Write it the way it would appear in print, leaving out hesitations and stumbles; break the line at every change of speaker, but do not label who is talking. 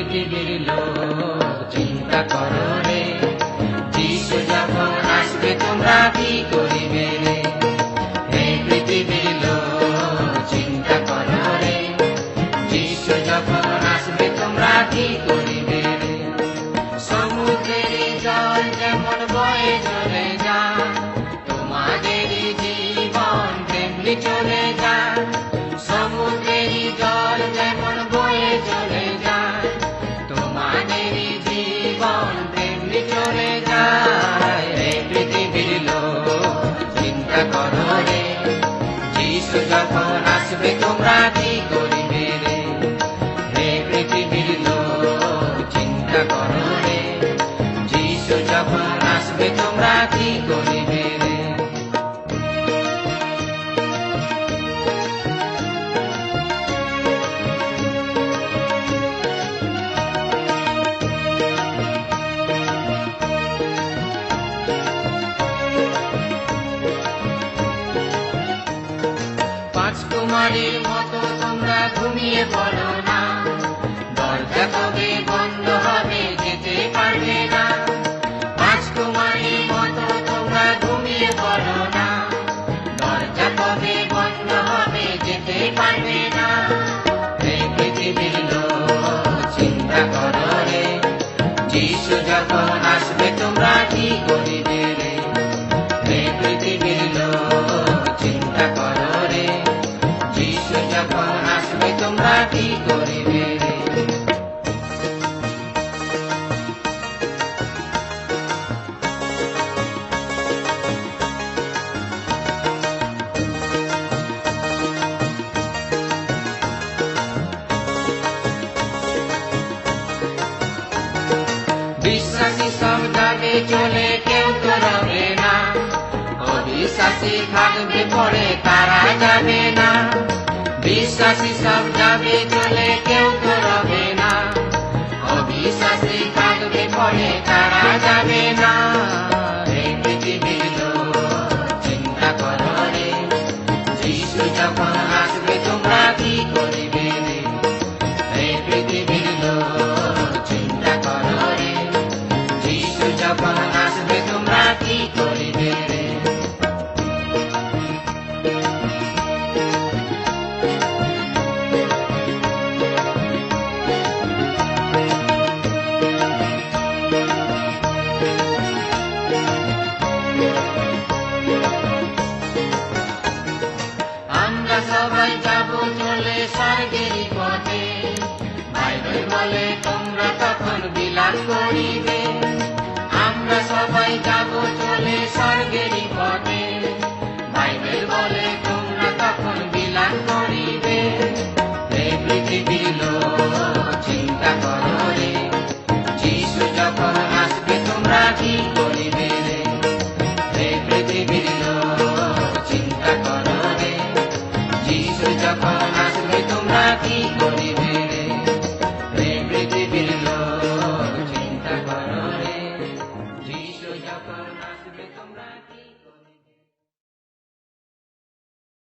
পৃথিবীর লোক চিন্তা করো রে, যিশু যখন আসবে তোমরা কি করিবে রে। হে পৃথিবীর লোক চিন্তা করো রে, যিশু যখন আসবে তোমরা কি করিবে রে। সমুদ্রের জল যেমন বয়ে চলে যায়, তোমাদের জীবন তেমনি চলে যায়। সমুদ্রের জল যেমন বয়ে চলে যায়, তোমাদের জীবন তেমনি চলে যায়। হে পৃথিবীর লোক চিন্তা করো রে, যিশু যখন আসবে তোমরা কি করিবে রে। হে পৃথিবীর লোক চিন্তা করো রে, যিশু যখন আসবে তোমরা কি করিবে রে। কুমারীর মতো তোমরা ঘুমিয়ে পড়ো না, দরজা কবে বন্ধ হবে যেতে পারবে না। রাজকুমারীর মতো তোমরা ঘুমিয়ে পড়ো না, দরজা কবে বন্ধ হবে যেতে পারবে না। এই পৃথিবীর লোক চিন্তা করো রে, যিশু যখন আসবে তোমরা কি করিবে রে। এই পৃথিবীর লোক চিন্তা করো রে, যিশু যখন আসবে তোমরা কি করিবে রে। বিশ্বাসী সব যাবে চলে, কেউ তো রবে না। অবিশ্বাসী থাকবে পড়ে, তারা যাবে না। বিশ্বাসী সব যাবে চলে, কেউ তো রবে না। অবিশ্বাসী থাকবে পড়ে, তারা যাবে না। এই পৃথিবীর লোক চিন্তা করো রে, যিশু যখন আসবে তোমরা কি করিবে রে। এই পৃথিবীর লোক চিন্তা করো রে, যিশু যখন আসবে তোমরা কি করিবে রে। আমরা সবাই যাব চলে স্বর্গের পথে, বাইবেল বলে তোমরা তখন বিলাস করিবে। আমরা সবাই যাব চলে স্বর্গের পথে, বাইবেল বলে তোমরা তখন বিলাস করিবে। এই পৃথিবীর লোক চিন্তা করো রে, যিশু যখন আসবে তোমরা কি করিবে রে। এই পৃথিবীর লোক চিন্তা করো রে, যিশু যখন